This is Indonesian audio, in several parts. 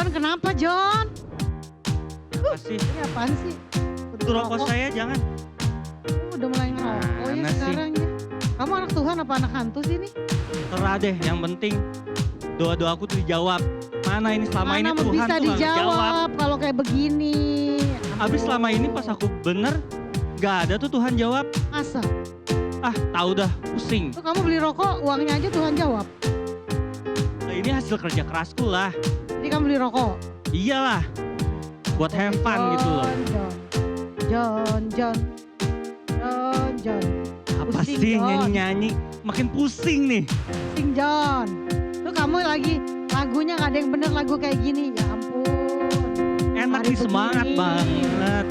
John, kenapa John? Kasih. Ini apaan sih? Itu rokok saya jangan. Udah mulai ngerokok ya Mana sih? sekarang ya. Kamu anak Tuhan apa anak hantu sih nih? Terserah deh, yang penting doa-doaku tuh dijawab. Mana ini selama Mana ini Tuhan bisa tuh gak ngejawab. dijawab kalau kayak begini. Habis selama ini pas aku bener gak ada tuh Tuhan jawab. Masa? Ah tahu dah, pusing. Tuh kamu beli rokok, uangnya aja Tuhan jawab. Nah, ini hasil kerja kerasku lah. Jadi kamu beli rokok. Iyalah, buat have fun gitu loh. John. Apa Pusing, sih John. nyanyi-nyanyi? Makin pusing nih. Sing John. Tuh kamu lagi lagunya gak ada yang bener lagu kayak gini. Ya ampun. Enak Hari nih, semangat begini. banget.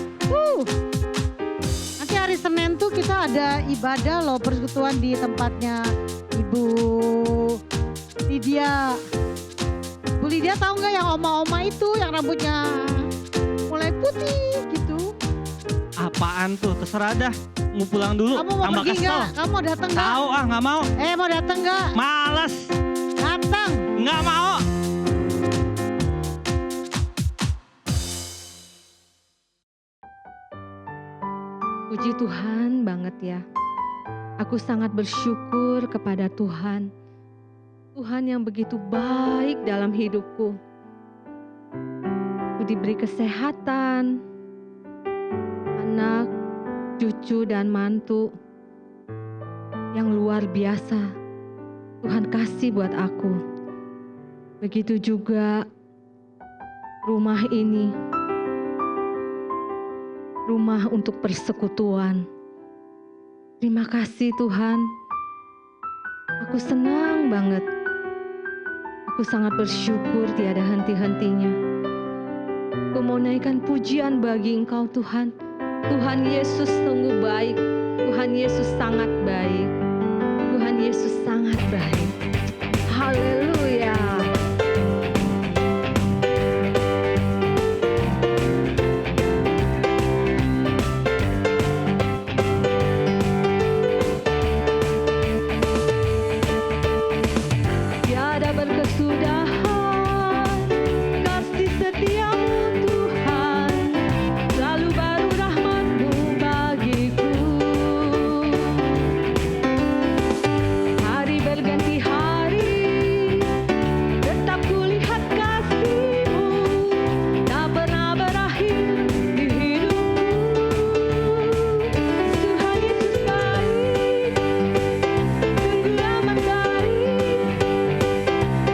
Nanti hari Senin tuh kita ada ibadah loh, persekutuan di tempatnya Ibu Lydia. Bu Lydia tahu nggak yang oma-oma itu yang rambutnya mulai putih gitu. Apaan tuh? Terserah dah. Mau pulang dulu. Kamu mau tambah pergi kesel. nggak? Kamu mau datang nggak? Tahu ah, nggak mau. Mau datang nggak? Males. Datang. Nggak mau. Puji Tuhan banget ya. Aku sangat bersyukur kepada Tuhan. Tuhan yang begitu baik dalam hidupku. Aku diberi kesehatan, anak, cucu dan mantu yang luar biasa. Tuhan kasih buat aku. Begitu juga rumah ini. Rumah untuk persekutuan. Terima kasih Tuhan. Aku senang banget. Aku sangat bersyukur tiada henti-hentinya. Aku mau naikkan pujian bagi Engkau Tuhan. Tuhan Yesus sungguh baik. Tuhan Yesus sangat baik. Tuhan Yesus sangat baik. Haleluya. Tiada berkesudahan kasih setiamu Tuhan, selalu baru rahmat-Mu bagiku. Hari berganti hari, tetap kulihat kasih-Mu, tak pernah berakhir di hidupku. Tuhan Yesus baik, sungguh amat baik.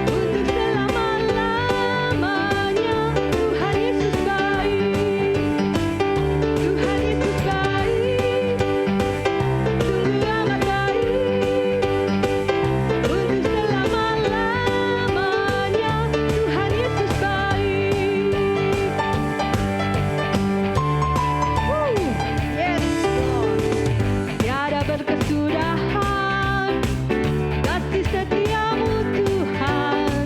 Untuk selama-lamanya Tuhan Yesus baik. Tuhan Yesus baik. Sungguh amat baik. Untuk selama-lamanya Tuhan Yesus baik. Yes Lord. Tiada berkesudahan kasih setiamu Tuhan,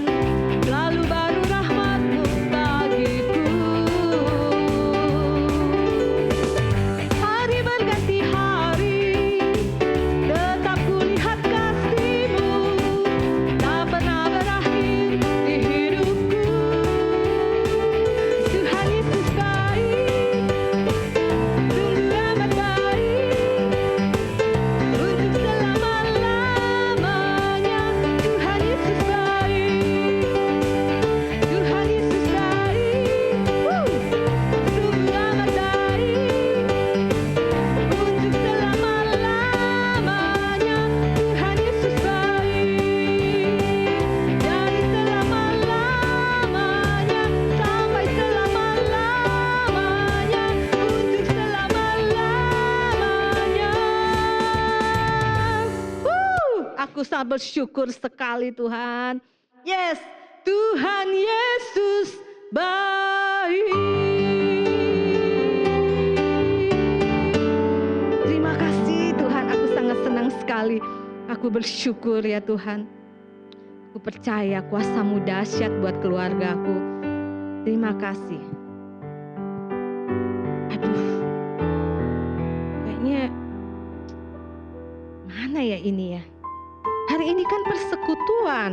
selalu baru rahmat-Mu bagiku. Hari berganti hari, tetap kulihat kasih-Mu, tak pernah berakhir di hidupku. Tuhan Yesus baik, sungguh amat baik. Untuk selama-lamanya Tuhan Yesus baik. Tuhan Yesus baik. Sungguh amat baik. Untuk selama-lamanya Tuhan Yesus baik. Dari selama-lamanya sampai selama-lamanya. Untuk selama-lamanya. Aku sangat bersyukur sekali Tuhan. Yes, Tuhan Yesus baik. Terima kasih Tuhan, aku sangat senang sekali. Aku bersyukur ya Tuhan. Aku percaya kuasa-Mu dahsyat buat keluargaku. Terima kasih. Aduh, kayaknya mana ya ini ya? Hari ini kan persekutuan.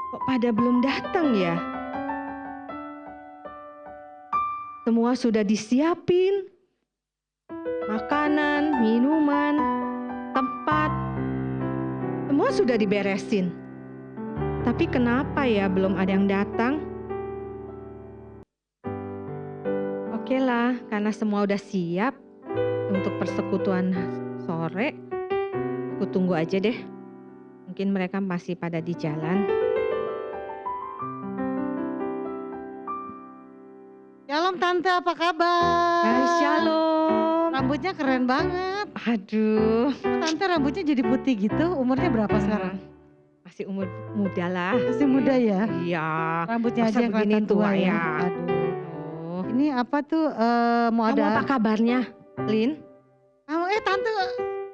Kok pada belum datang ya? Semua sudah disiapin. Makanan, minuman, tempat. Semua sudah diberesin. Tapi kenapa ya belum ada yang datang? Oke lah, karena semua udah siap untuk persekutuan sore, aku tunggu aja deh. Mungkin mereka masih pada di jalan. Shalom Tante, apa kabar? Hai, shalom. Rambutnya keren banget. Aduh. Tante rambutnya jadi putih gitu, umurnya berapa sekarang? Masih umur muda lah. Masih muda ya? Iya. Rambutnya Masa aja yang begini kelihatan tua tua ya. ya? Aduh. Oh. Ini apa tuh mau Kamu apa ada? kabarnya, Lin? Tante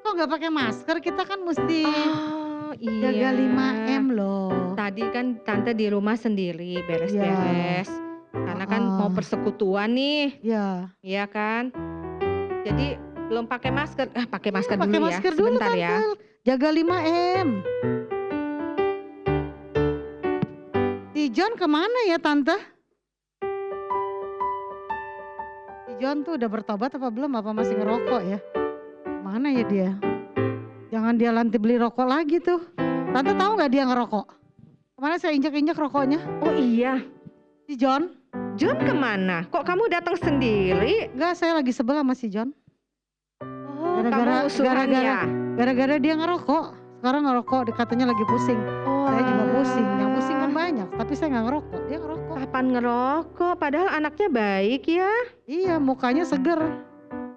kok nggak pakai masker? Kita kan mesti Oh iya. jaga 5M loh. Tadi kan Tante di rumah sendiri beres-beres. Karena kan mau persekutuan nih, Ya. iya kan? Jadi belum pakai masker. Pakai masker Pakai dulu masker ya, dulu sebentar Tante. ya. Jaga 5M. Si John kemana ya Tante? Si John tuh udah bertobat apa belum? Apa masih ngerokok ya? Mana ya dia? Jangan dia nanti beli rokok lagi tuh. Tante tahu nggak dia ngerokok? Kemana saya injak-injak rokoknya? Oh iya, Si John? John kemana? Kok kamu datang sendiri? Enggak, saya lagi sebel sama si John. Oh, Gara-gara- kamu usulan ya? Gara-gara dia ngerokok. Sekarang ngerokok, katanya lagi pusing. Oh, Saya juga pusing. Yang pusing kan banyak, tapi saya nggak ngerokok. Dia ngerokok. kapan ngerokok? Padahal anaknya baik ya. Iya, mukanya seger.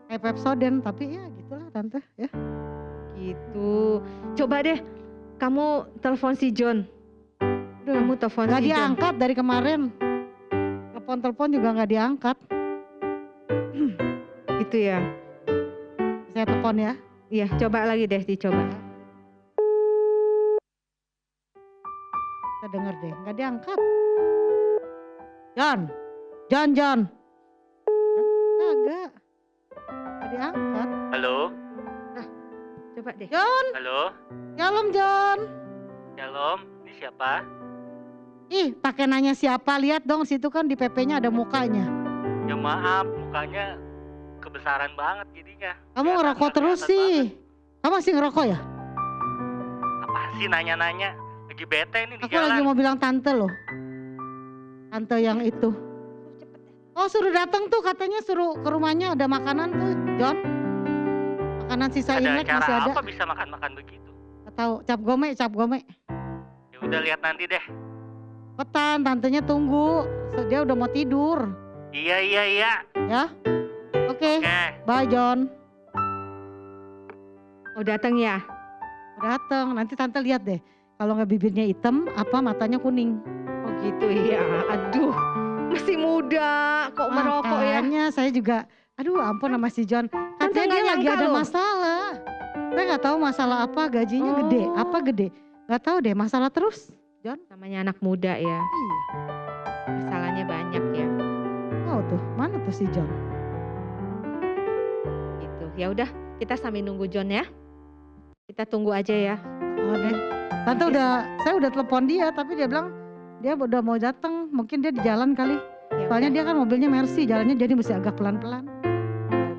Kayak Pepsodent, tapi ya gitulah Tante ya. Gitu. Coba deh, kamu telepon si John. Kamu telepon Gak si John. diangkat dari kemarin. Telepon juga nggak diangkat. Gitu ya. Saya telepon ya. Iya, coba lagi deh, dicoba. Kita denger deh, nggak diangkat. John. Kagak. Nggak diangkat. Halo, Coba deh. John, halo, shalom John. shalom. Ini siapa? Ih, pakai nanya siapa? Lihat dong, situ kan di PP-nya ada mukanya. Ya maaf, mukanya kebesaran banget jadinya. Kamu Kelihatan ngerokok nggak terus kelihatan sih. banget. Kamu masih ngerokok ya? Apaan sih nanya-nanya? Lagi bete nih di Aku jalan. lagi mau bilang tante loh. Tante yang itu. Oh, suruh datang tuh, katanya suruh ke rumahnya, ada makanan tuh, John. Makanan sisa Ada Imlek acara masih ada. apa bisa makan-makan begitu? Nggak tahu, cap gome. Ya udah lihat nanti deh. Petan, tantenya tunggu. Dia udah mau tidur. Iya. Ya. Oke, Oke. bye John. Oh, datang ya? Udah dateng, nanti tante lihat deh. Kalau nggak bibirnya hitam, apa matanya kuning. Oh gitu ya. Aduh, masih muda kok merokok ya. Makanya saya juga, aduh ampun sama si John. Tante Katanya dia nggak lagi nyangka ada loh. masalah. Saya nggak tahu masalah apa, gajinya gede, Oh. apa gede. Nggak tahu deh, masalah terus. John? Namanya anak muda ya. Iya. Masalahnya banyak ya. Oh tuh, mana tuh si John? Gitu. Ya udah, kita sambil nunggu John ya. Kita tunggu aja ya. Oh deh. Tante saya udah telepon dia, tapi dia bilang dia udah mau datang. Mungkin dia di jalan kali. Ya Soalnya udah. dia kan mobilnya Mercy, jalannya jadi mesti agak pelan-pelan.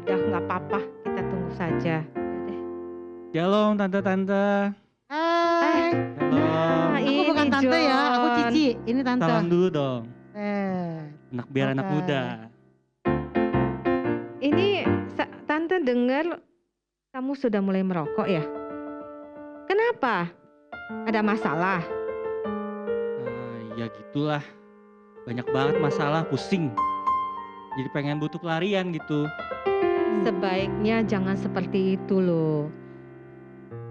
Ya udah nggak apa-apa, kita tunggu saja. Ya deh. Shalom tante-tante. Hai. Shalom. Nah, Aku bukan ini tante ya, aku John. Cici. Ini tante. Salam dulu dong. Biar anak Oke. muda. Ini Tante dengar kamu sudah mulai merokok ya? Kenapa? Ada masalah? Ya gitulah. Banyak banget masalah, pusing. Jadi pengen butuh pelarian gitu. Sebaiknya jangan seperti itu loh.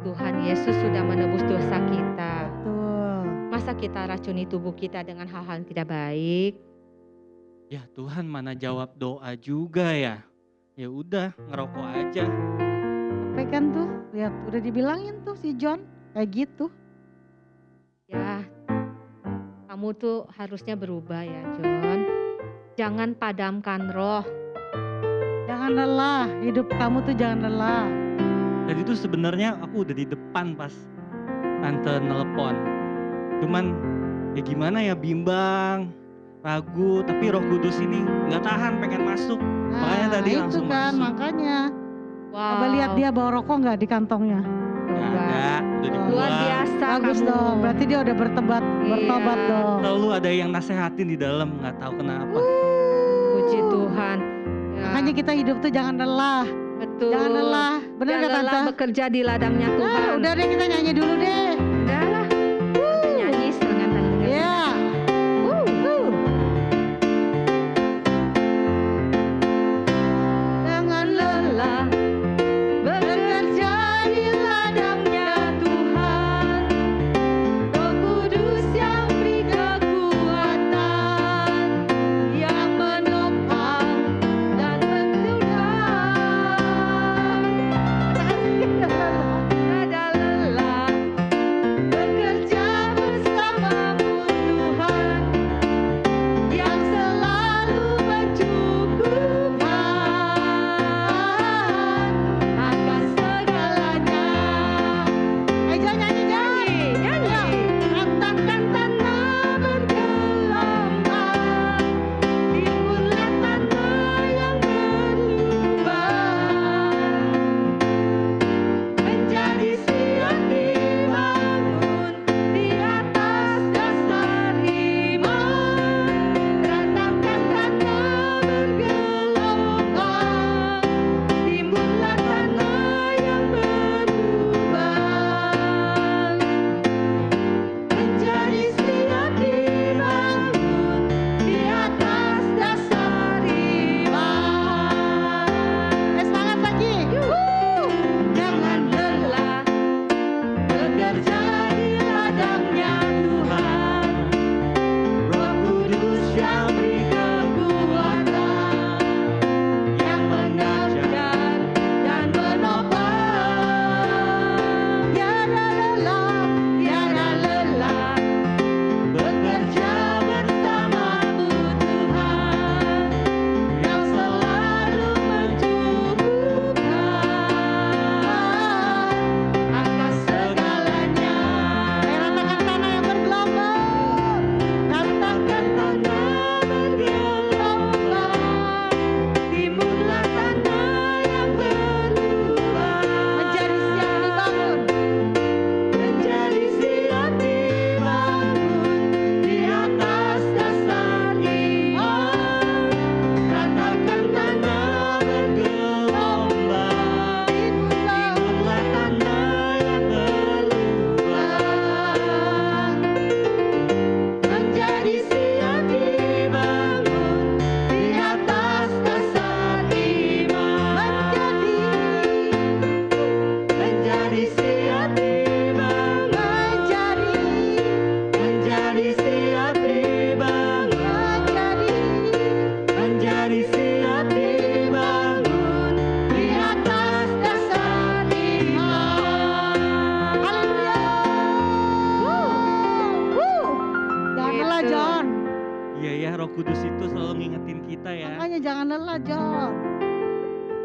Tuhan Yesus sudah menebus dosa kita. Betul. Masa kita racuni tubuh kita dengan hal-hal yang tidak baik? Ya Tuhan mana jawab doa juga ya. Ya udah ngerokok aja. Tapi kan tuh, lihat udah dibilangin tuh si John kayak gitu. Ya, kamu tuh harusnya berubah ya, John. Jangan padamkan roh. Jangan lelah, hidup kamu tuh jangan lelah. Tadi tuh sebenarnya aku udah di depan pas tante nelpon. Cuman ya gimana ya, bimbang, ragu, tapi Roh Kudus ini nggak tahan pengen masuk. Makanya tadi itu langsung kan masuk. makanya. Wow. Coba lihat dia bawa rokok nggak di kantongnya. Nggak Coba. ada, udah dibuang. Luar biasa Bagus kamu. dong, berarti dia udah bertobat Iya. dong. Selalu ada yang nasehatin di dalam, nggak tahu kenapa. Puji Tuhan. Ya, Makanya kita hidup tuh jangan lelah, betul. jangan lelah. Bener Jangan nggak lelah Tante? bekerja di ladangnya Tuhan. Udah deh kita nyanyi dulu deh. Udah lah. Tante nyanyi setengah tante. Iya. Jangan lelah bekerja di ladangnya Tuhan. Roh Kudus yang beri kekuatan, yang menopang dan menunjang. Ada lelah bekerja bersamamu Tuhan, yang selalu mencukupkan akan segalanya. Ayo nyanyi Nyanyi. Katakan Tanah bergelombang, timbullah tanah yang berlubang, menjadi siap dibangun di atas dasar iman. Ratakan tanah bergelombang, timbullah tanah yang berlubang, menjadi siap dibangun di atas dasar iman. semangat lagi. Jangan lelah bekerja di ladangnya Tuhan. Roh Kudus yang beri kekuatan, yang mengajar dan menopang. Tiada lelah bekerja bersamamu Tuhan, yang selalu mencukupkan atas segalanya. Ratakan tanah yang bergelombang. Ratakan tanah bergelombang, timbullah tanah yang berlubang, Menjadi siap dibangun di atas dasar iman. Ratakan tanah bergelombang, timbullah tanah yang berlubang, menjadi siap dibangun di atas dasar iman. Menjadi siap dibangun, menjadi siap dibangun, menjadi siap dibangun di atas dasar iman. Jangan Gitu. lelah John. Iya ya, Roh Kudus itu selalu ngingetin kita ya. Makanya jangan lelah John.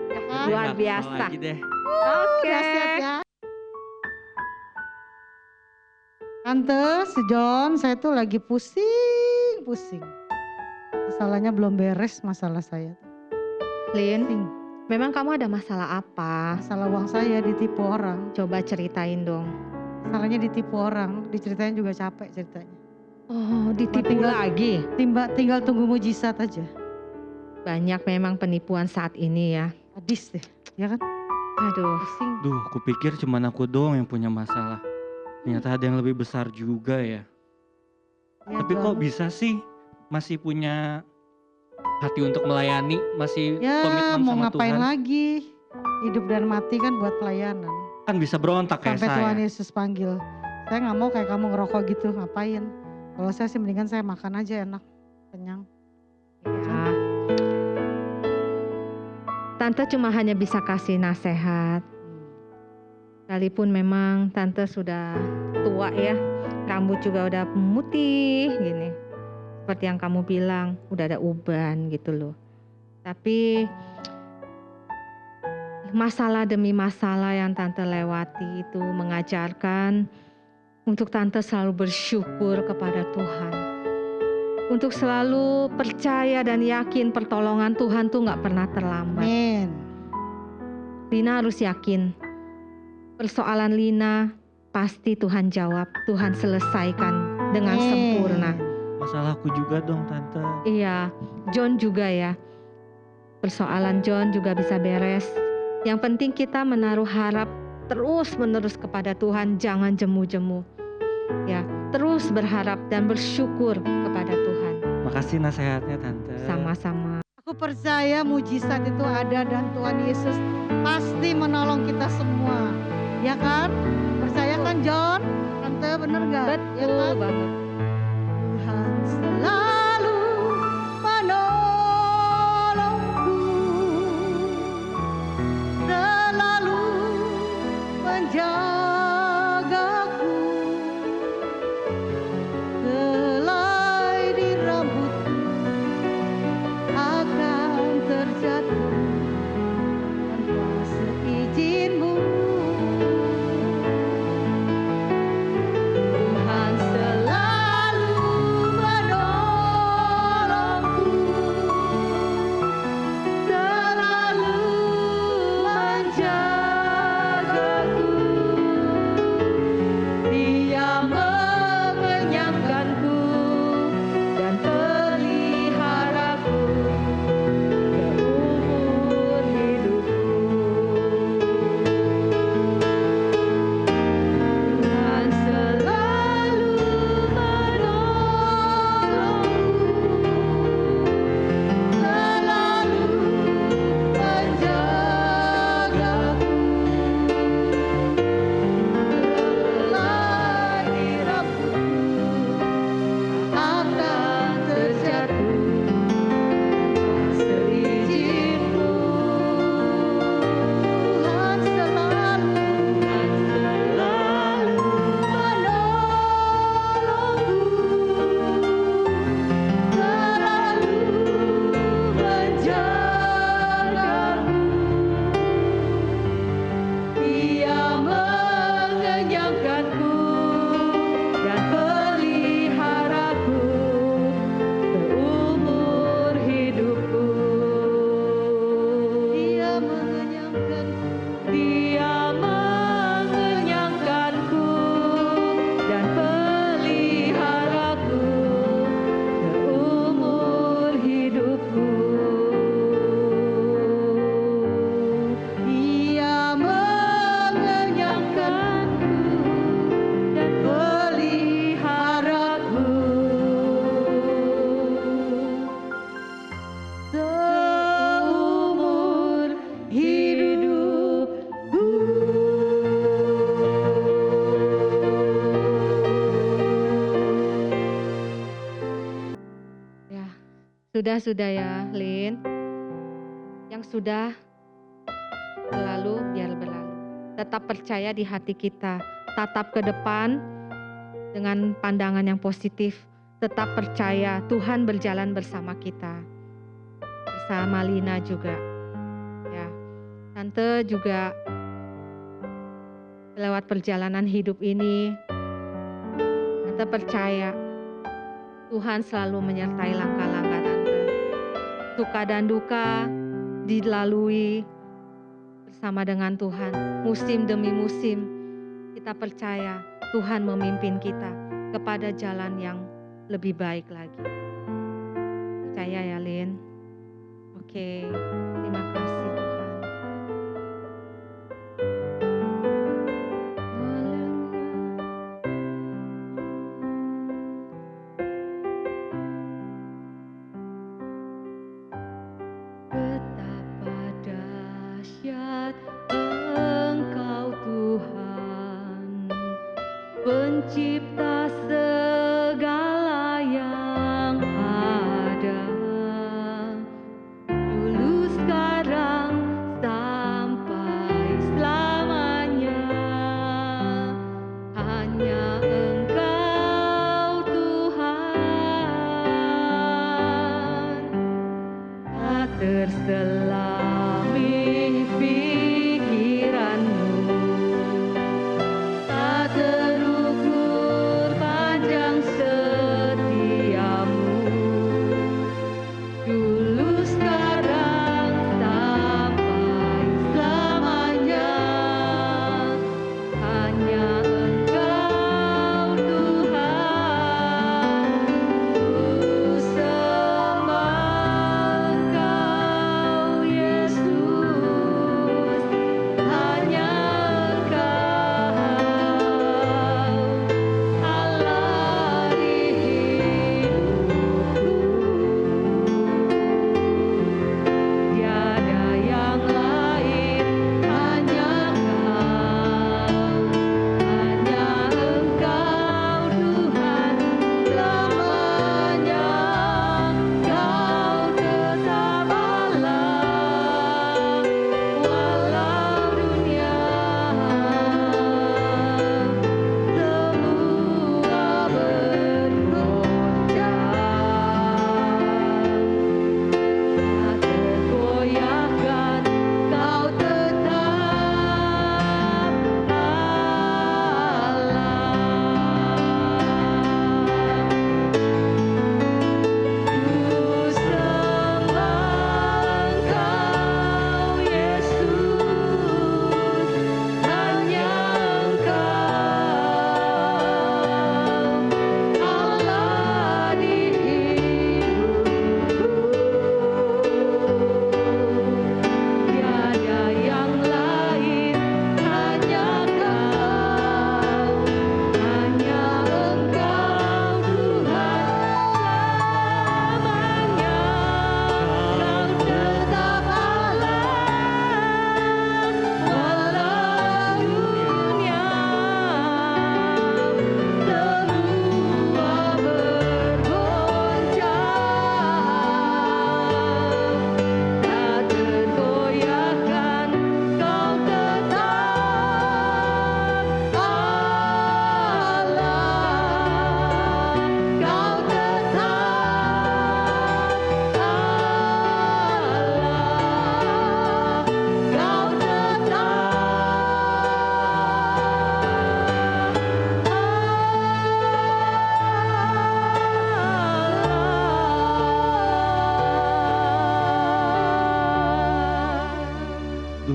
Ya kan? Luar Nggak biasa. kesel lagi deh. Oke. Udah siap ya. Tante, si John, saya tuh lagi pusing. Masalahnya belum beres masalah saya. Lin, Pusing. memang kamu ada masalah apa? Masalah uang saya ditipu orang. Coba ceritain dong. Masalahnya ditipu orang, diceritain juga capek ceritanya. Oh, ditipu Tinggal- lagi. Tinggal tunggu mujizat aja. Banyak memang penipuan saat ini ya. Hadis deh, ya kan? Aduh, Pusing. Duh, aku pikir cuman aku doang yang punya masalah. Ternyata ada yang lebih besar juga ya. Ya, Tapi John. kok bisa sih masih punya hati untuk melayani, masih Ya komitmen mau sama ngapain Tuhan? lagi? Hidup dan mati kan buat pelayanan. Kan bisa berontak kayak Sampai Tuhan saya. Yesus panggil. Saya nggak mau kayak kamu ngerokok gitu, ngapain? Kalau saya sih mendingan saya makan aja enak, kenyang. ya. Tante cuma hanya bisa kasih nasihat. Sekalipun memang Tante sudah tua ya, rambut juga udah putih gini. Seperti yang kamu bilang, udah ada uban gitu loh. Tapi masalah demi masalah yang Tante lewati itu mengajarkan untuk Tante selalu bersyukur kepada Tuhan. Untuk selalu percaya dan yakin pertolongan Tuhan tuh gak pernah terlambat. Amin. Lina harus yakin, persoalan Lina pasti Tuhan jawab, Tuhan selesaikan dengan Amin. sempurna. Masalahku juga dong Tante. Iya, John juga ya. Persoalan John juga bisa beres. Yang penting kita menaruh harap terus-menerus kepada Tuhan, jangan jemu-jemu. Ya, terus berharap dan bersyukur kepada Tuhan. Makasih nasihatnya Tante. Sama-sama. Aku percaya mujizat itu ada dan Tuhan Yesus pasti menolong kita semua. Ya kan? Percaya kan John? Tante bener gak? Ya Betul kan? banget. Tuhan selalu menolongku, selalu menjagaku, helai di rambutku akan terjatuh tanpa seizinmu. Tuhan selalu menolongku, selalu menjagaku. Dia mengenyangkanku dan peliharaku seumur hidupku. Tuhan selalu menolongku, selalu menjagaku, helai di rambutku akan terjatuh seizinku. Tuhan selalu menolongku, selalu menjagaku. Dia mengenyangkanku dan peliharaku seumur hidupku. Dia mengenyangkanku, Dia mengenyangkanku dan peliharaku seumur hidupku. Dia mengenyangkanku dan peliharaku seumur hidupku. Ya, sudah ya, Lin. Yang sudah berlalu biar berlalu. Tetap percaya di hati kita, tatap ke depan dengan pandangan yang positif. Tetap percaya Tuhan berjalan bersama kita, bersama Lina juga. Ya, Tante juga lewat perjalanan hidup ini, Tante percaya Tuhan selalu menyertai langkah-langkah Tante. Suka dan duka dilalui bersama dengan Tuhan, musim demi musim. Kita percaya Tuhan memimpin kita kepada jalan yang lebih baik lagi. Percaya ya, Lin? Oke, terima kasih Tuhan. Betapa dahsyat Engkau Tuhan, pencipta segala yang ada, dulu sekarang sampai selamanya. Hanya Engkau Tuhan, tak terselami pikiranmu, tak terukur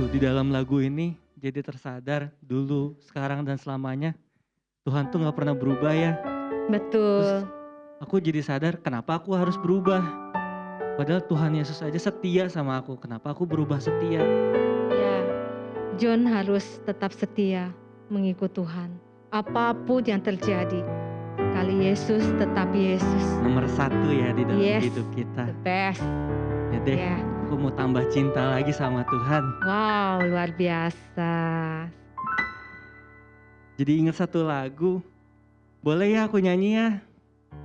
Waktu di dalam lagu ini jadi tersadar dulu, sekarang dan selamanya Tuhan tuh gak pernah berubah ya. Betul. Aku jadi sadar kenapa aku harus berubah. Padahal Tuhan Yesus aja setia sama aku. Kenapa aku berubah setia? Ya, John harus tetap setia mengikut Tuhan. Apapun yang terjadi, kali Yesus tetap Yesus. Nomor 1 ya di dalam Yes, hidup kita. the best. Ya deh, Ya. aku mau tambah cinta lagi sama Tuhan. Wow, luar biasa. Jadi ingat satu lagu. Boleh ya aku nyanyi ya?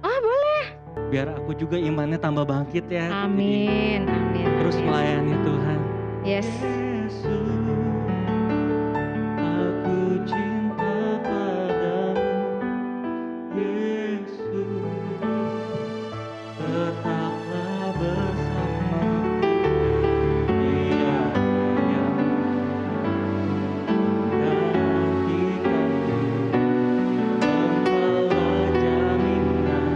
Oh, boleh. Biar aku juga imannya tambah bangkit ya. Jadi Amin, amin. terus amin. melayani Tuhan. Yes. Yesus, aku cinta padamu. Yesus, tetaplah bersamaku. Tiada yang menggantikanmu. Engkaulah jaminan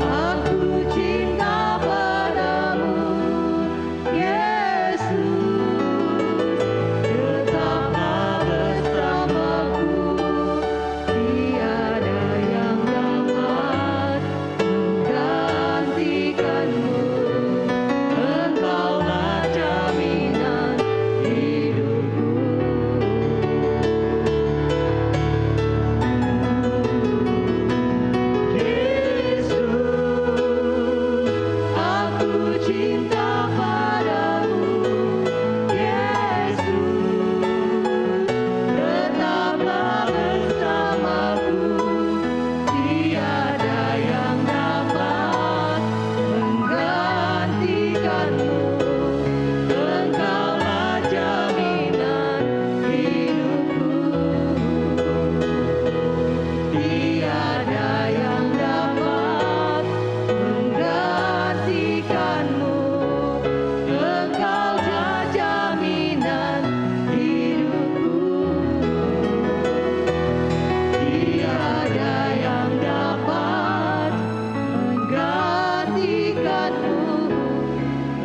Aku cinta padamu, Yesus, tetaplah bersamaku. Tiada yang dapat menggantikanmu. Engkaulah jaminan hidupku. Yesus, aku cinta padamu. Yesus, tetaplah bersamaku. Tiada yang dapat menggantikanmu. Engkaulah jaminan hidupku. Tiada yang dapat menggantikanmu. Engkaulah jaminan hidupku. Tiada yang dapat menggantikanmu.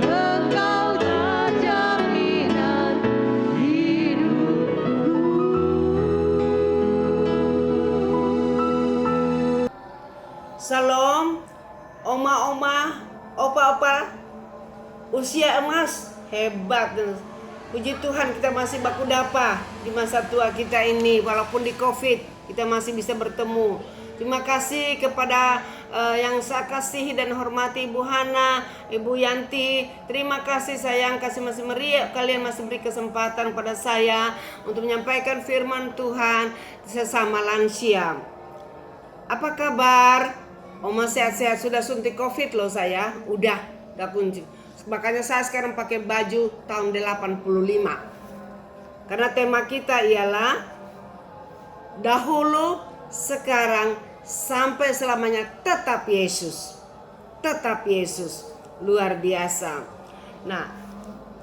Engkaulah jaminan hidupku. Salam, oma-oma, opa-opa, usia emas, hebat. Puji Tuhan kita masih baku dapa di masa tua kita ini. Walaupun di COVID kita masih bisa bertemu. Terima kasih kepada yang saya kasihi dan hormati Ibu Hana, Ibu Yanti. Terima kasih sayang, kasih masih meriah. Kalian masih beri kesempatan pada saya untuk menyampaikan firman Tuhan sesama lansia. Apa kabar? Oma sehat-sehat, sudah suntik COVID loh saya. Udah kunci. Makanya saya sekarang pakai baju tahun 85. Karena tema kita ialah dahulu, sekarang, sampai selamanya tetap Yesus. Tetap Yesus. Luar biasa. Nah,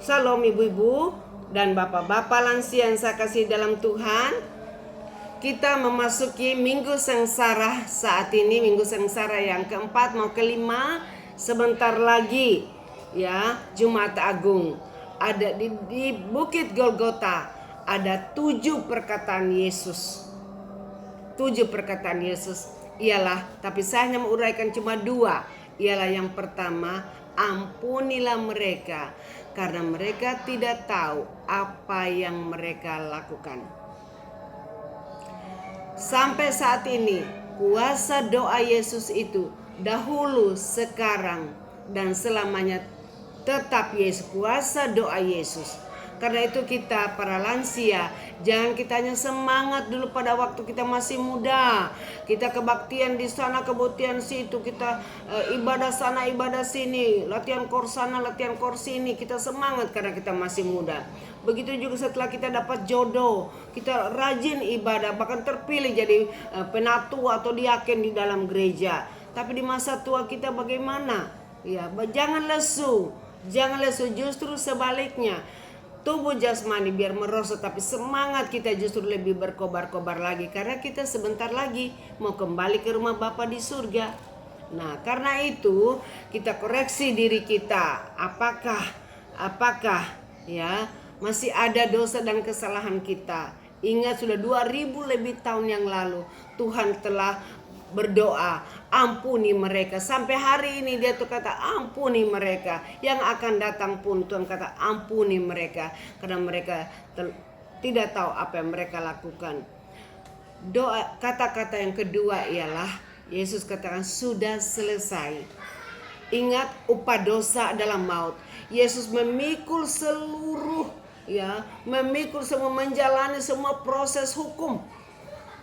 salam ibu-ibu dan bapak-bapak lansia yang saya kasih dalam Tuhan. Kita memasuki Minggu Sengsara saat ini, Minggu Sengsara yang keempat mau kelima. Sebentar lagi ya, Jumat Agung. Ada di Bukit Golgota ada 7 perkataan Yesus. 7 perkataan Yesus ialah, tapi saya hanya menguraikan cuma 2. Ialah yang pertama, ampunilah mereka karena mereka tidak tahu apa yang mereka lakukan. Sampai saat ini kuasa doa Yesus itu dahulu, sekarang, dan selamanya tetap Yesus. Kuasa doa Yesus. Karena itu kita para lansia, jangan kita hanya semangat dulu pada waktu kita masih muda. Kita kebaktian di sana, kebaktian situ, kita ibadah sana, ibadah sini, latihan kor sana, latihan kor sini. Kita semangat karena kita masih muda. Begitu juga setelah kita dapat jodoh, kita rajin ibadah, bahkan terpilih jadi penatua atau diaken di dalam gereja. Tapi di masa tua kita bagaimana? Ya, jangan lesu, justru sebaliknya. Tubuh jasmani biar merosot, tapi semangat kita justru lebih berkobar-kobar lagi. Karena kita sebentar lagi mau kembali ke rumah Bapa di surga. Nah, karena itu kita koreksi diri kita. Apakah ya masih ada dosa dan kesalahan kita? Ingat, sudah 2000 lebih tahun yang lalu Tuhan telah berdoa, ampuni mereka. Sampai hari ini dia tuh kata ampuni mereka. Yang akan datang pun Tuhan kata ampuni mereka, karena mereka tidak tahu apa yang mereka lakukan. Doa, kata-kata yang kedua ialah Yesus katakan sudah selesai. Ingat, upah dosa adalah maut. Yesus memikul semua, menjalani semua proses hukum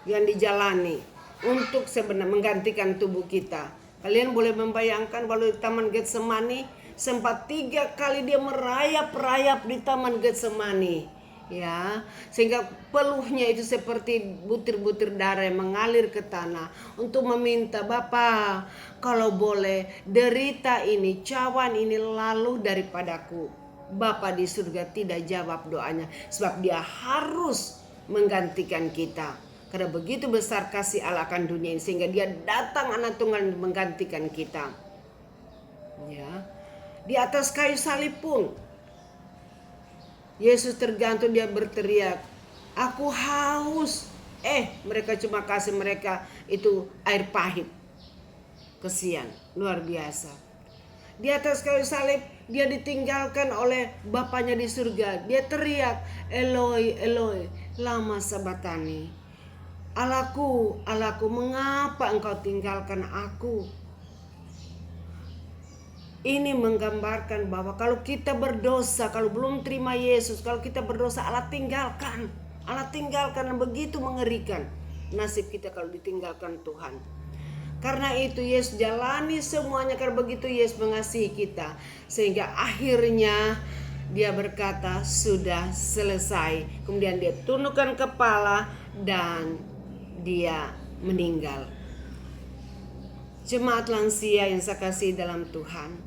yang dijalani untuk sebenarnya menggantikan tubuh kita. Kalian boleh membayangkan kalau di Taman Getsemani sempat 3 kali dia merayap-rayap di Taman Getsemani, ya, sehingga peluhnya itu seperti butir-butir darah yang mengalir ke tanah untuk meminta, Bapa, kalau boleh derita ini, cawan ini lalu daripadaku. Bapa di surga tidak jawab doanya, sebab dia harus menggantikan kita. Karena begitu besar kasih Allah akan dunia ini, sehingga dia datang anak tunggal menggantikan kita. Ya, di atas kayu salib pun Yesus tergantung, dia berteriak, aku haus. Mereka cuma kasih mereka itu air pahit. Kesian, luar biasa. Di atas kayu salib dia ditinggalkan oleh Bapaknya di surga. Dia teriak, Eloi, Eloi, lama sabatani. Allahku, Allahku, mengapa engkau tinggalkan aku? Ini menggambarkan bahwa kalau kita berdosa, kalau belum terima Yesus, kalau kita berdosa, Allah tinggalkan. Allah tinggalkan, dan begitu mengerikan nasib kita kalau ditinggalkan Tuhan. Karena itu Yesus jalani semuanya, karena begitu Yesus mengasihi kita. Sehingga akhirnya dia berkata sudah selesai. Kemudian dia tundukkan kepala dan dia meninggal. Jemaat lansia yang saya kasih dalam Tuhan,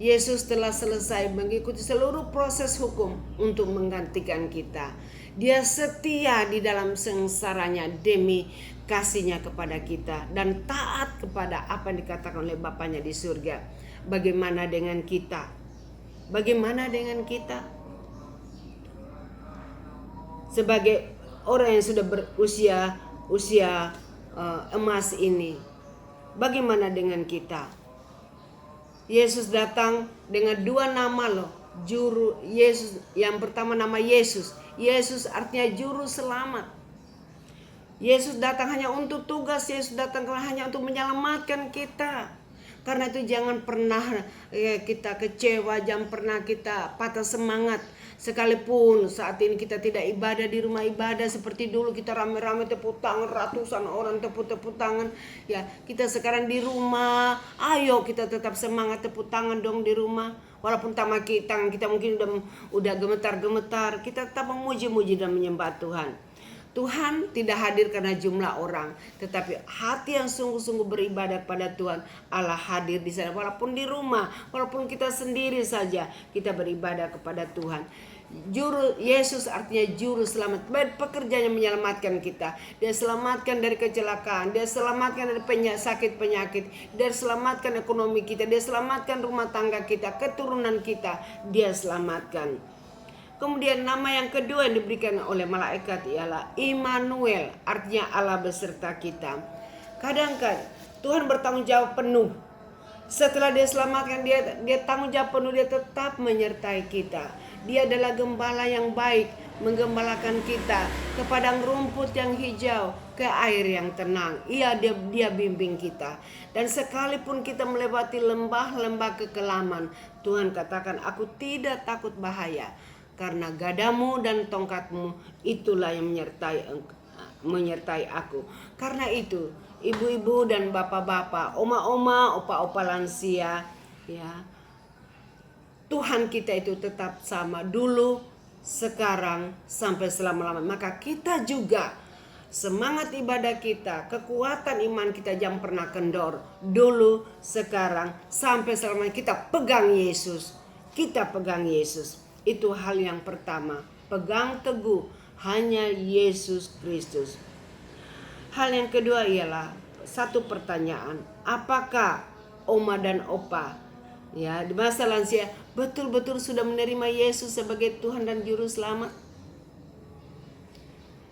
Yesus telah selesai mengikuti seluruh proses hukum untuk menggantikan kita. Dia setia di dalam sengsaranya demi kasihnya kepada kita, dan taat kepada apa yang dikatakan oleh Bapaknya di surga. Bagaimana dengan kita? Bagaimana dengan kita? Sebagai orang yang sudah berusia emas ini, bagaimana dengan kita? Yesus datang dengan 2 nama loh. Yesus, yang pertama nama Yesus. Yesus artinya juru selamat. Yesus datang hanya untuk tugas, Yesus datang hanya untuk menyelamatkan kita. Karena itu jangan pernah kita kecewa, jangan pernah kita patah semangat. Sekalipun saat ini kita tidak ibadah di rumah ibadah seperti dulu, kita rame-rame tepuk tangan, ratusan orang tepuk tangan. Ya, kita sekarang di rumah, ayo kita tetap semangat, tepuk tangan dong di rumah. Walaupun tangan kita mungkin udah gemetar-gemetar, kita tetap memuji-muji dan menyembah Tuhan. Tuhan tidak hadir karena jumlah orang, tetapi hati yang sungguh-sungguh beribadah kepada Tuhan. Allah hadir di sana, walaupun di rumah, walaupun kita sendiri saja, kita beribadah kepada Tuhan. Yesus artinya juru selamat. Pekerjaannya menyelamatkan kita. Dia selamatkan dari kecelakaan, dia selamatkan dari sakit-penyakit, dia selamatkan ekonomi kita, dia selamatkan rumah tangga kita, keturunan kita, dia selamatkan. Kemudian nama yang kedua yang diberikan oleh malaikat ialah Immanuel, artinya Allah beserta kita. Kadang-kadang Tuhan bertanggung jawab penuh. Setelah dia selamatkan, dia tanggung jawab penuh, dia tetap menyertai kita. Dia adalah gembala yang baik, menggembalakan kita ke padang rumput yang hijau, ke air yang tenang. Dia bimbing kita. Dan sekalipun kita melewati lembah-lembah kekelaman, Tuhan katakan, aku tidak takut bahaya, karena gadamu dan tongkatmu itulah yang menyertai aku. Karena itu, ibu-ibu dan bapak-bapak, oma-oma, opa-opa lansia, ya, Tuhan kita itu tetap sama dulu, sekarang, sampai selama-lamanya. Maka kita juga, semangat ibadah kita, kekuatan iman kita jangan pernah kendor. Dulu, sekarang, sampai selamanya kita pegang Yesus. Kita pegang Yesus. Itu hal yang pertama, pegang teguh hanya Yesus Kristus. Hal yang kedua ialah satu pertanyaan, apakah Oma dan Opa ya di masa lansia betul-betul sudah menerima Yesus sebagai Tuhan dan Juru Selamat?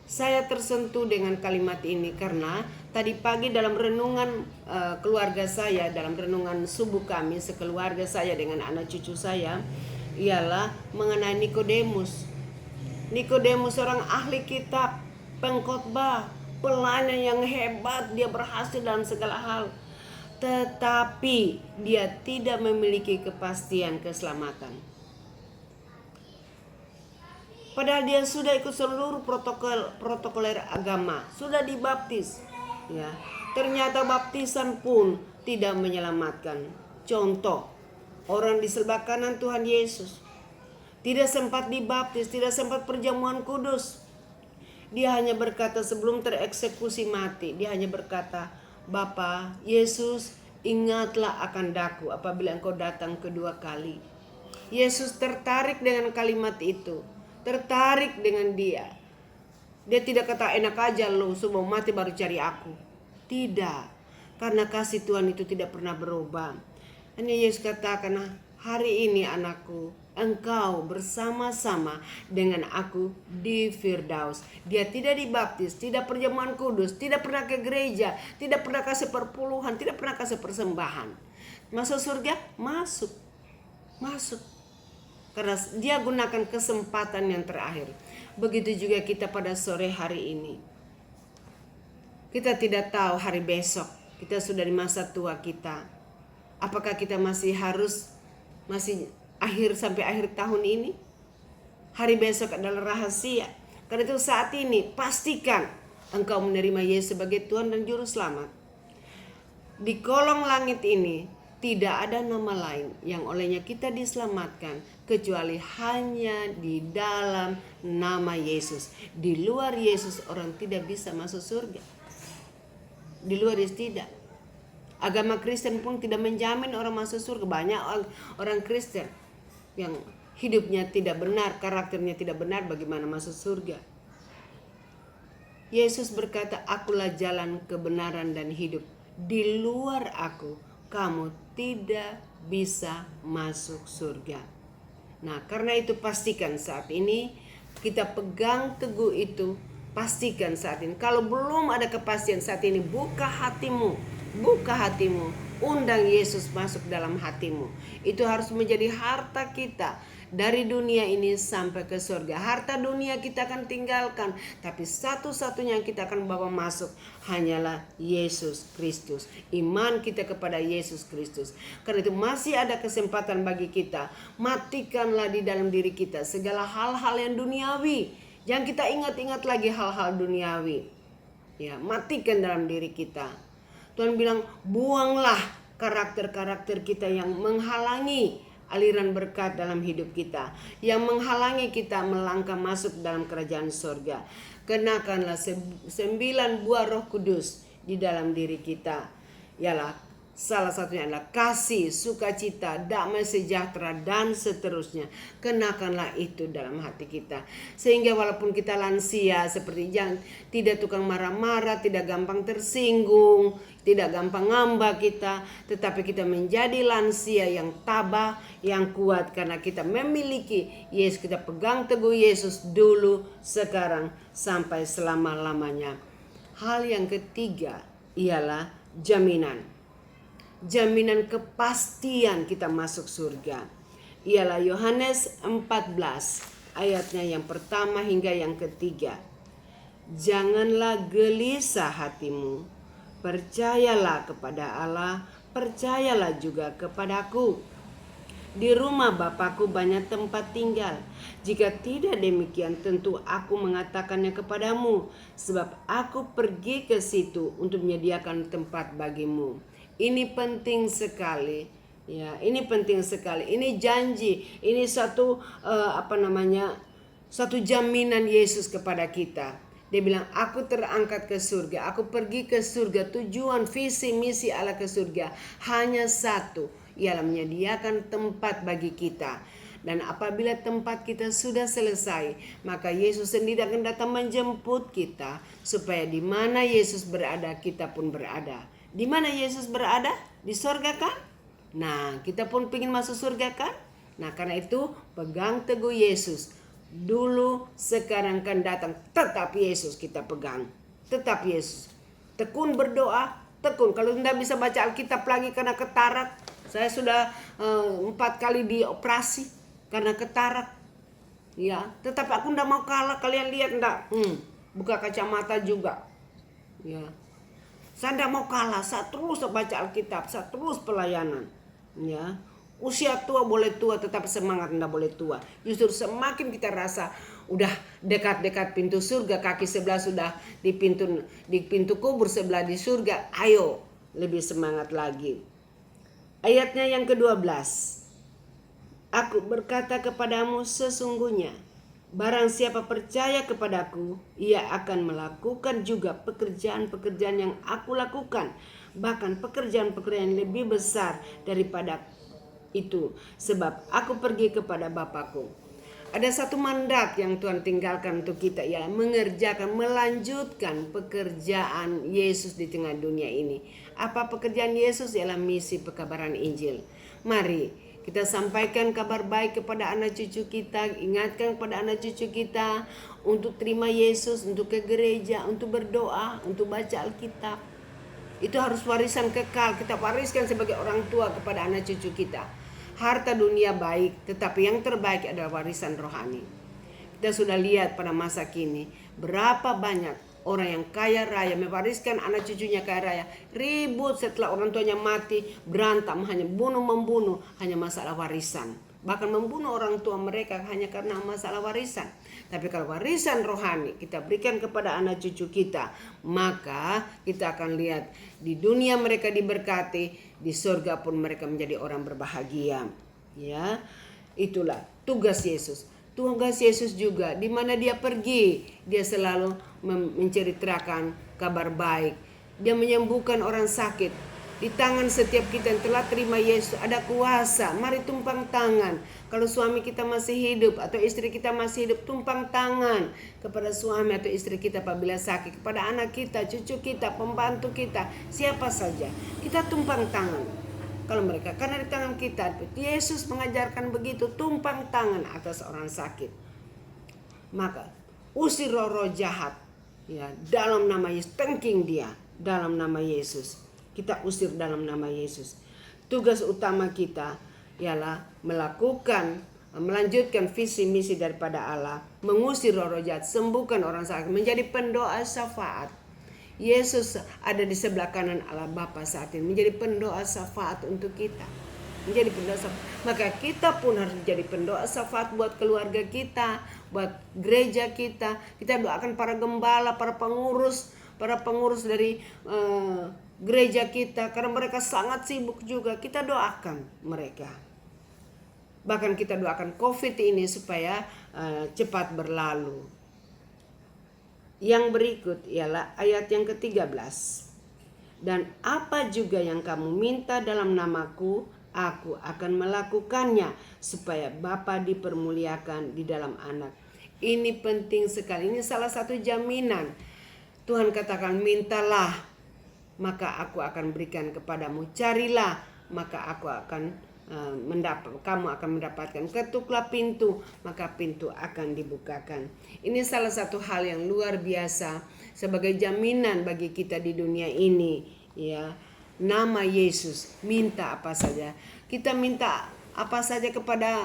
Saya tersentuh dengan kalimat ini karena tadi pagi dalam renungan keluarga saya, dalam renungan subuh kami sekeluarga saya dengan anak cucu saya, ialah mengenai Nikodemus. Nikodemus seorang ahli kitab, pengkhotbah, pelayan yang hebat, dia berhasil dalam segala hal. Tetapi dia tidak memiliki kepastian keselamatan. Padahal dia sudah ikut seluruh protokoler agama, sudah dibaptis. Ya, ternyata baptisan pun tidak menyelamatkan. Contoh, orang di sebelah kanan Tuhan Yesus tidak sempat dibaptis, tidak sempat perjamuan kudus. Dia hanya berkata sebelum tereksekusi mati, dia hanya berkata, Bapa Yesus, ingatlah akan daku apabila engkau datang kedua kali. Yesus tertarik dengan kalimat itu, tertarik dengan dia. Dia tidak kata enak aja lo sebelum mati baru cari aku. Tidak, karena kasih Tuhan itu tidak pernah berubah. Hanya Yesus katakan, hari ini anakku, engkau bersama-sama dengan aku di Firdaus. Dia tidak dibaptis, tidak perjamuan kudus, tidak pernah ke gereja, tidak pernah kasih perpuluhan, tidak pernah kasih persembahan. Masuk surga? Masuk. Karena dia gunakan kesempatan yang terakhir. Begitu juga kita pada sore hari ini. Kita tidak tahu hari besok. Kita sudah di masa tua kita. Apakah kita masih sampai akhir tahun ini? Hari besok adalah rahasia. Karena itu saat ini pastikan engkau menerima Yesus sebagai Tuhan dan Juru Selamat. Di kolong langit ini tidak ada nama lain yang olehnya kita diselamatkan kecuali hanya di dalam nama Yesus. Di luar Yesus orang tidak bisa masuk surga. Di luar Yesus tidak. Agama Kristen pun tidak menjamin orang masuk surga. Banyak orang Kristen yang hidupnya tidak benar, karakternya tidak benar, bagaimana masuk surga? Yesus berkata, akulah jalan kebenaran dan hidup. Di luar aku, kamu tidak bisa masuk surga. Nah, karena itu pastikan saat ini kita pegang teguh itu. Pastikan saat ini. Kalau belum ada kepastian saat ini, buka hatimu. Undang Yesus masuk dalam hatimu. Itu harus menjadi harta kita dari dunia ini sampai ke surga. Harta dunia kita akan tinggalkan, tapi satu-satunya yang kita akan bawa masuk hanyalah Yesus Kristus. Iman kita kepada Yesus Kristus. Karena itu masih ada kesempatan bagi kita. Matikanlah di dalam diri kita segala hal-hal yang duniawi. Jangan kita ingat-ingat lagi hal-hal duniawi. Ya, matikan dalam diri kita. Tuhan bilang, buanglah karakter-karakter kita yang menghalangi aliran berkat dalam hidup kita, yang menghalangi kita melangkah masuk dalam kerajaan surga. Kenakanlah 9 buah Roh Kudus di dalam diri kita. Ialah salah satunya adalah kasih, sukacita, damai sejahtera, dan seterusnya. Kenakanlah itu dalam hati kita. Sehingga walaupun kita lansia, seperti tidak tukang marah-marah, tidak gampang tersinggung, tidak gampang ngambek kita, tetapi kita menjadi lansia yang tabah, yang kuat, karena kita memiliki Yesus. Kita pegang teguh Yesus dulu, sekarang, sampai selama-lamanya. Hal yang ketiga ialah jaminan kepastian kita masuk surga. Ialah Yohanes 14 ayatnya yang pertama hingga yang ketiga. Janganlah gelisah hatimu, percayalah kepada Allah, percayalah juga kepadaku. Di rumah Bapakku banyak tempat tinggal. Jika tidak demikian, tentu aku mengatakannya kepadamu, sebab aku pergi ke situ untuk menyediakan tempat bagimu. Ini penting sekali, ya. Ini penting sekali. Ini janji. Ini satu satu jaminan Yesus kepada kita. Dia bilang, aku terangkat ke surga, aku pergi ke surga. Tujuan, visi, misi Allah ke surga hanya satu, ialah menyediakan tempat bagi kita. Dan apabila tempat kita sudah selesai, maka Yesus sendiri akan datang menjemput kita, supaya di mana Yesus berada, kita pun berada. Di mana Yesus berada? Di surga kan? Nah, kita pun ingin masuk surga kan? Nah, karena itu pegang teguh Yesus. Dulu, sekarang kan datang, tetap Yesus kita pegang. Tetap Yesus. Tekun berdoa, tekun. Kalau tidak bisa baca Alkitab lagi karena ketarak, saya sudah 4 kali dioperasi karena ketarak, ya. Tetap aku ndak mau kalah. Kalian lihat ndak? Buka kacamata juga, ya. Saya ndak mau kalah. Saya terus baca Alkitab. Saya terus pelayanan, ya. Usia tua boleh tua, tetap semangat ndak boleh tua. Justru semakin kita rasa udah dekat-dekat pintu surga, kaki sebelah sudah di pintu kubur sebelah di surga. Ayo lebih semangat lagi. Ayatnya yang ke-12. Aku berkata kepadamu sesungguhnya, barang siapa percaya kepadaku, ia akan melakukan juga pekerjaan-pekerjaan yang aku lakukan. Bahkan pekerjaan-pekerjaan yang lebih besar daripada itu. Sebab aku pergi kepada Bapakku. Ada satu mandat yang Tuhan tinggalkan untuk kita, ialah mengerjakan, melanjutkan pekerjaan Yesus di tengah dunia ini. Apa pekerjaan Yesus? Ialah misi pekabaran Injil. Mari kita sampaikan kabar baik kepada anak cucu kita, ingatkan kepada anak cucu kita untuk terima Yesus, untuk ke gereja, untuk berdoa, untuk baca Alkitab. Itu harus warisan kekal, kita wariskan sebagai orang tua kepada anak cucu kita. Harta dunia baik, tetapi yang terbaik adalah warisan rohani. Kita sudah lihat pada masa kini, berapa banyak orang yang kaya raya mewariskan anak cucunya kaya raya, ribut setelah orang tuanya mati, berantem, hanya bunuh-membunuh, hanya masalah warisan. Bahkan membunuh orang tua mereka hanya karena masalah warisan. Tapi kalau warisan rohani kita berikan kepada anak cucu kita, maka kita akan lihat di dunia mereka diberkati, di surga pun mereka menjadi orang berbahagia. Ya, itulah tugas Yesus. Tugas Yesus juga, di mana dia pergi, dia selalu menceritakan kabar baik. Dia menyembuhkan orang sakit. Di tangan setiap kita yang telah terima Yesus ada kuasa. Mari tumpang tangan. Kalau suami kita masih hidup atau istri kita masih hidup, tumpang tangan kepada suami atau istri kita apabila sakit, kepada anak kita, cucu kita, pembantu kita, siapa saja. Kita tumpang tangan. Kalau mereka, karena di tangan kita, Yesus mengajarkan begitu, tumpang tangan atas orang sakit. Maka usir roh-roh jahat, ya, dalam nama Yesus, tengking dia dalam nama Yesus. Kita usir dalam nama Yesus. Tugas utama kita ialah melanjutkan visi misi daripada Allah, mengusir roh-roh jahat, sembuhkan orang sakit, menjadi pendoa syafaat. Yesus ada di sebelah kanan Allah Bapa saat ini, menjadi pendoa syafaat untuk kita. Menjadi pendoa syafaat. Maka kita pun harus menjadi pendoa syafaat buat keluarga kita, buat gereja kita. Kita doakan para gembala, para pengurus dari gereja kita, karena mereka sangat sibuk juga. Kita doakan mereka. Bahkan kita doakan COVID ini supaya cepat berlalu. Yang berikut ialah ayat yang ke-13. Dan apa juga yang kamu minta dalam namaku, aku akan melakukannya, supaya Bapa dipermuliakan di dalam anak. Ini penting sekali. Ini salah satu jaminan. Tuhan katakan, mintalah, maka aku akan berikan kepadamu. Carilah, maka aku akan kamu akan mendapatkan. Ketuklah pintu, maka pintu akan dibukakan. Ini salah satu hal yang luar biasa sebagai jaminan bagi kita di dunia ini, ya. Nama Yesus, minta apa saja. Kita minta apa saja kepada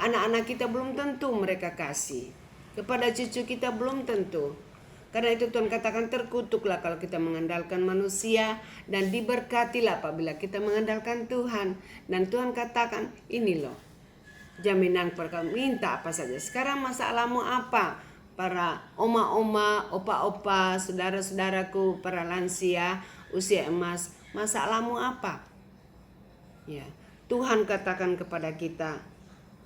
anak-anak kita, belum tentu mereka kasih. Kepada cucu kita belum tentu. Karena itu Tuhan katakan, terkutuklah kalau kita mengandalkan manusia, dan diberkatilah apabila kita mengandalkan Tuhan. Dan Tuhan katakan, ini loh jaminan kepada kamu, minta apa saja. Sekarang masalahmu apa? Para oma-oma, opa-opa, saudara-saudaraku, para lansia, usia emas, masalahmu apa? Ya, Tuhan katakan kepada kita,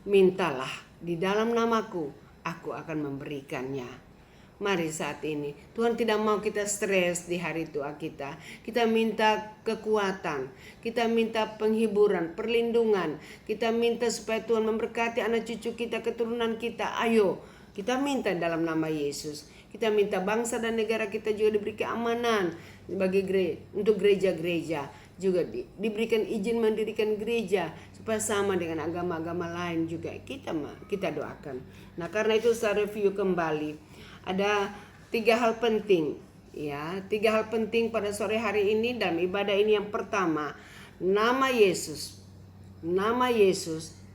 mintalah di dalam namaku, aku akan memberikannya. Mari saat ini, Tuhan tidak mau kita stres di hari tua kita. Kita minta kekuatan, kita minta penghiburan, perlindungan. Kita minta supaya Tuhan memberkati anak cucu kita, keturunan kita. Ayo, kita minta dalam nama Yesus. Kita minta bangsa dan negara kita juga diberi keamanan untuk gereja-gereja. Juga diberikan izin mendirikan gereja supaya sama dengan agama-agama lain juga kita doakan. Nah, karena itu saya review kembali. Ada 3 hal penting, ya, 3 hal penting pada sore hari ini dalam ibadah ini. Yang pertama, nama Yesus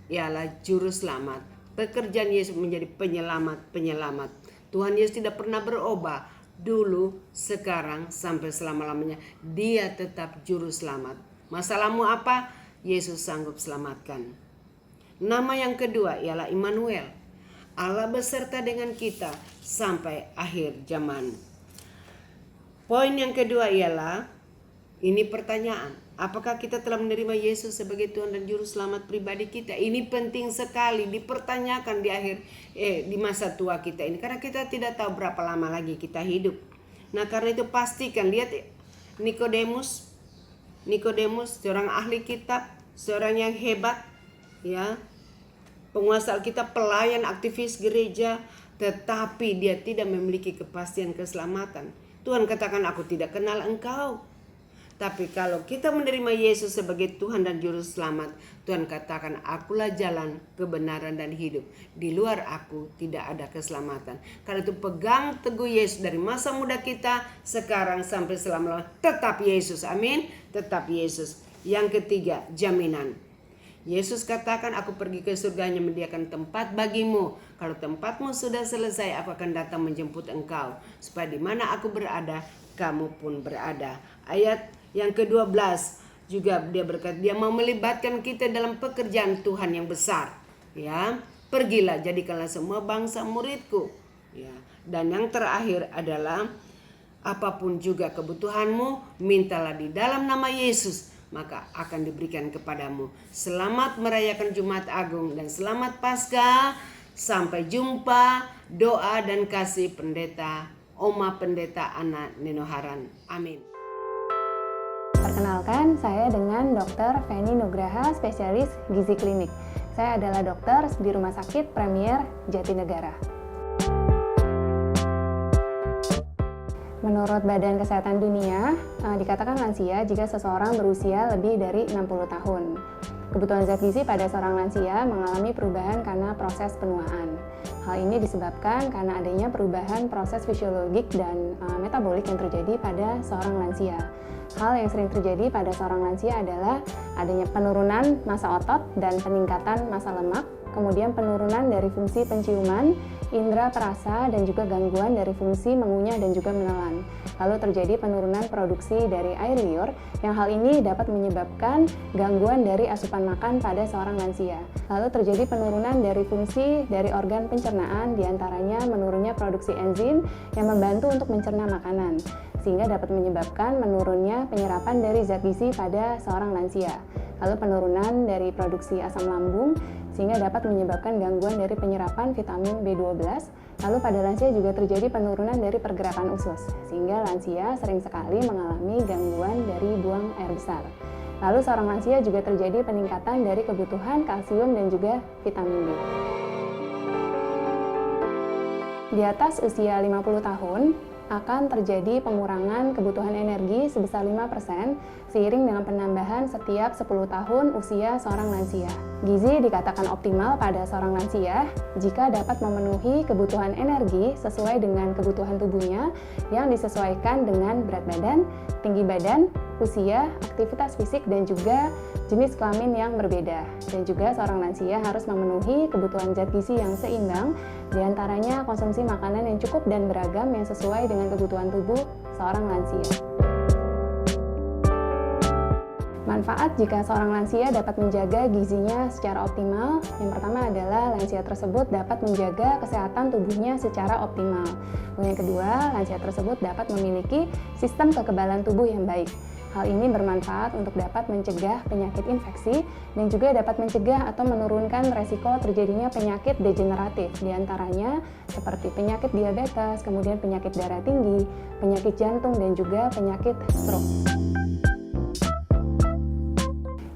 ialah juru selamat. Pekerjaan Yesus menjadi penyelamat. Tuhan Yesus tidak pernah berubah, dulu, sekarang, sampai selama-lamanya. Dia tetap juru selamat. Masalahmu apa? Yesus sanggup selamatkan. Nama yang kedua ialah Immanuel, Allah beserta dengan kita sampai akhir zaman. Poin yang kedua ialah, ini pertanyaan, apakah kita telah menerima Yesus sebagai Tuhan dan Juru Selamat pribadi kita? Ini penting sekali dipertanyakan di masa tua kita ini, karena kita tidak tahu berapa lama lagi kita hidup. Nah, karena itu pastikan, lihat Nikodemus, seorang ahli kitab, seorang yang hebat, ya, penguasa Alkitab, pelayan, aktivis gereja, tetapi dia tidak memiliki kepastian keselamatan. Tuhan katakan, aku tidak kenal engkau. Tapi kalau kita menerima Yesus sebagai Tuhan dan Juru Selamat, Tuhan katakan, akulah jalan, kebenaran, dan hidup. Di luar aku tidak ada keselamatan. Karena itu pegang teguh Yesus dari masa muda kita, sekarang sampai selama-lamanya. Tetap Yesus, amin. Tetap Yesus. Yang ketiga, jaminan. Yesus katakan, aku pergi ke surganya menyediakan tempat bagimu. Kalau tempatmu sudah selesai, aku akan datang menjemput engkau. Supaya di mana aku berada, kamu pun berada. Ayat yang ke-12 juga dia berkata, dia mau melibatkan kita dalam pekerjaan Tuhan yang besar. Ya, pergilah, jadikanlah semua bangsa muridku. Ya, dan yang terakhir adalah, apapun juga kebutuhanmu, mintalah di dalam nama Yesus, maka akan diberikan kepadamu. Selamat merayakan Jumat Agung dan selamat Paskah. Sampai jumpa. Doa dan kasih Pendeta Oma Pendeta Ana Nenoharan. Amin. Perkenalkan, saya dengan Dr. Feni Nugraha, spesialis gizi klinik. Saya adalah dokter di Rumah Sakit Premier Jatinegara. Menurut Badan Kesehatan Dunia, dikatakan lansia jika seseorang berusia lebih dari 60 tahun. Kebutuhan zat gizi pada seorang lansia mengalami perubahan karena proses penuaan. Hal ini disebabkan karena adanya perubahan proses fisiologik dan metabolik yang terjadi pada seorang lansia. Hal yang sering terjadi pada seorang lansia adalah adanya penurunan massa otot dan peningkatan massa lemak, kemudian penurunan dari fungsi penciuman, indera perasa, dan juga gangguan dari fungsi mengunyah dan juga menelan. Lalu terjadi penurunan produksi dari air liur, yang hal ini dapat menyebabkan gangguan dari asupan makan pada seorang lansia. Lalu terjadi penurunan dari fungsi dari organ pencernaan, diantaranya menurunnya produksi enzim yang membantu untuk mencerna makanan, sehingga dapat menyebabkan menurunnya penyerapan dari zat gizi pada seorang lansia. Lalu penurunan dari produksi asam lambung, sehingga dapat menyebabkan gangguan dari penyerapan vitamin B12. Lalu pada lansia juga terjadi penurunan dari pergerakan usus, sehingga lansia sering sekali mengalami gangguan dari buang air besar. Lalu seorang lansia juga terjadi peningkatan dari kebutuhan kalsium dan juga vitamin B. Di atas usia 50 tahun, akan terjadi pengurangan kebutuhan energi sebesar 5% seiring dengan penambahan setiap 10 tahun usia seorang lansia. Gizi dikatakan optimal pada seorang lansia jika dapat memenuhi kebutuhan energi sesuai dengan kebutuhan tubuhnya yang disesuaikan dengan berat badan, tinggi badan, usia, aktivitas fisik, dan juga jenis kelamin yang berbeda. Dan juga seorang lansia harus memenuhi kebutuhan zat gizi yang seimbang, diantaranya konsumsi makanan yang cukup dan beragam yang sesuai dengan kebutuhan tubuh seorang lansia. Manfaat jika seorang lansia dapat menjaga gizinya secara optimal, yang pertama adalah lansia tersebut dapat menjaga kesehatan tubuhnya secara optimal. Yang kedua, lansia tersebut dapat memiliki sistem kekebalan tubuh yang baik. Hal ini bermanfaat untuk dapat mencegah penyakit infeksi dan juga dapat mencegah atau menurunkan resiko terjadinya penyakit degeneratif, diantaranya seperti penyakit diabetes, kemudian penyakit darah tinggi, penyakit jantung, dan juga penyakit stroke.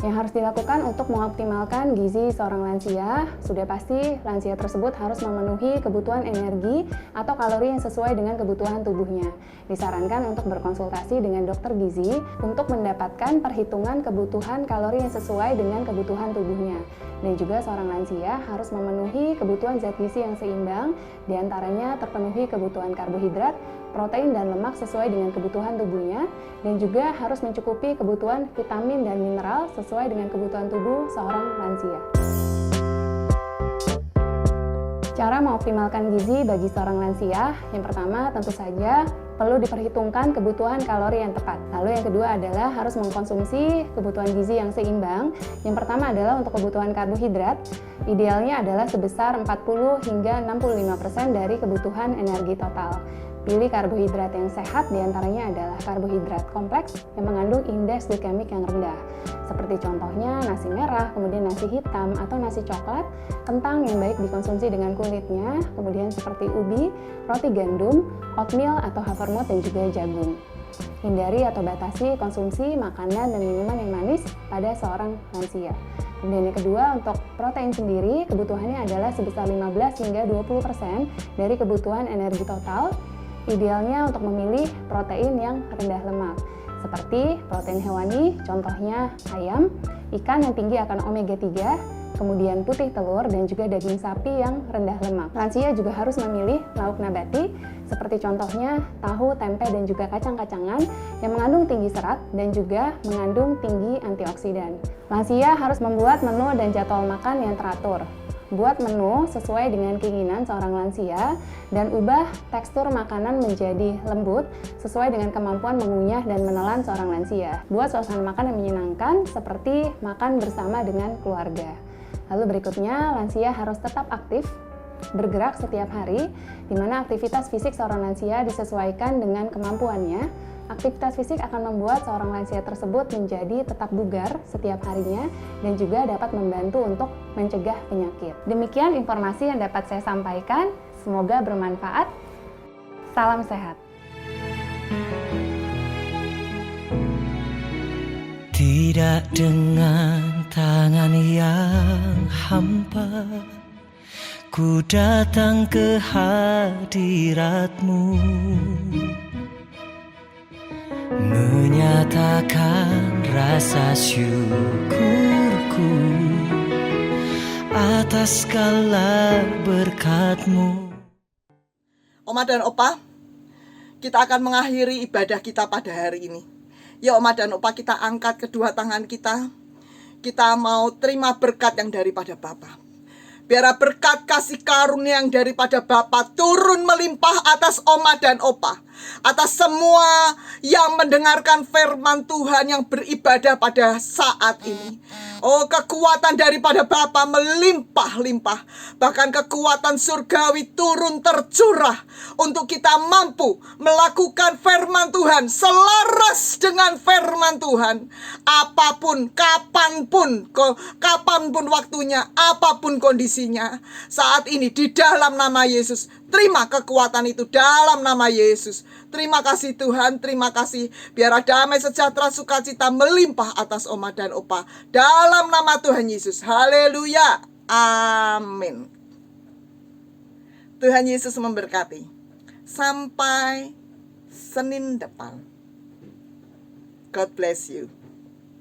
Yang harus dilakukan untuk mengoptimalkan gizi seorang lansia, sudah pasti lansia tersebut harus memenuhi kebutuhan energi atau kalori yang sesuai dengan kebutuhan tubuhnya. Disarankan untuk berkonsultasi dengan dokter gizi untuk mendapatkan perhitungan kebutuhan kalori yang sesuai dengan kebutuhan tubuhnya. Dan juga seorang lansia harus memenuhi kebutuhan zat gizi yang seimbang, diantaranya terpenuhi kebutuhan karbohidrat, protein dan lemak sesuai dengan kebutuhan tubuhnya, dan juga harus mencukupi kebutuhan vitamin dan mineral sesuai dengan kebutuhan tubuh seorang lansia. Cara mengoptimalkan gizi bagi seorang lansia, yang pertama tentu saja perlu diperhitungkan kebutuhan kalori yang tepat. Lalu yang kedua adalah harus mengkonsumsi kebutuhan gizi yang seimbang. Yang pertama adalah untuk kebutuhan karbohidrat, idealnya adalah sebesar 40 hingga 65% dari kebutuhan energi total. Pilih karbohidrat yang sehat, diantaranya adalah karbohidrat kompleks yang mengandung indeks glikemik yang rendah. Seperti contohnya nasi merah, kemudian nasi hitam atau nasi coklat, kentang yang baik dikonsumsi dengan kulitnya, kemudian seperti ubi, roti gandum, oatmeal atau havermut dan juga jagung. Hindari atau batasi konsumsi makanan dan minuman yang manis pada seorang lansia. Kemudian yang kedua, untuk protein sendiri, kebutuhannya adalah sebesar 15 hingga 20% dari kebutuhan energi total. Idealnya untuk memilih protein yang rendah lemak, seperti protein hewani, contohnya ayam, ikan yang tinggi akan omega 3, kemudian putih telur, dan juga daging sapi yang rendah lemak. Lansia juga harus memilih lauk nabati, seperti contohnya tahu, tempe, dan juga kacang-kacangan yang mengandung tinggi serat dan juga mengandung tinggi antioksidan. Lansia harus membuat menu dan jadwal makan yang teratur. Buat menu sesuai dengan keinginan seorang lansia dan ubah tekstur makanan menjadi lembut sesuai dengan kemampuan mengunyah dan menelan seorang lansia. Buat suasana makan yang menyenangkan seperti makan bersama dengan keluarga. Lalu berikutnya, lansia harus tetap aktif, bergerak setiap hari, di mana aktivitas fisik seorang lansia disesuaikan dengan kemampuannya. Aktivitas fisik akan membuat seorang lansia tersebut menjadi tetap bugar setiap harinya dan juga dapat membantu untuk mencegah penyakit. Demikian informasi yang dapat saya sampaikan. Semoga bermanfaat. Salam sehat. Tidak dengan tangan yang hampa, ku datang ke hadirat-Mu, menyatakan rasa syukurku atas segala berkat-Mu. Oma dan Opa, kita akan mengakhiri ibadah kita pada hari ini. Ya Oma dan Opa, kita angkat kedua tangan kita. Kita mau terima berkat yang daripada Bapa. Biar berkat kasih karunia yang daripada Bapa turun melimpah atas Oma dan Opa, atas semua yang mendengarkan firman Tuhan yang beribadah pada saat ini. Oh, kekuatan daripada Bapa melimpah-limpah. Bahkan kekuatan surgawi turun tercurah untuk kita mampu melakukan firman Tuhan, selaras dengan firman Tuhan. Apapun, kapanpun waktunya, apapun kondisinya. Saat ini di dalam nama Yesus, terima kekuatan itu dalam nama Yesus. Terima kasih Tuhan, terima kasih. Biar damai, sejahtera, sukacita melimpah atas Oma dan Opa. Dalam nama Tuhan Yesus. Haleluya. Amin. Tuhan Yesus memberkati. Sampai Senin depan. God bless you.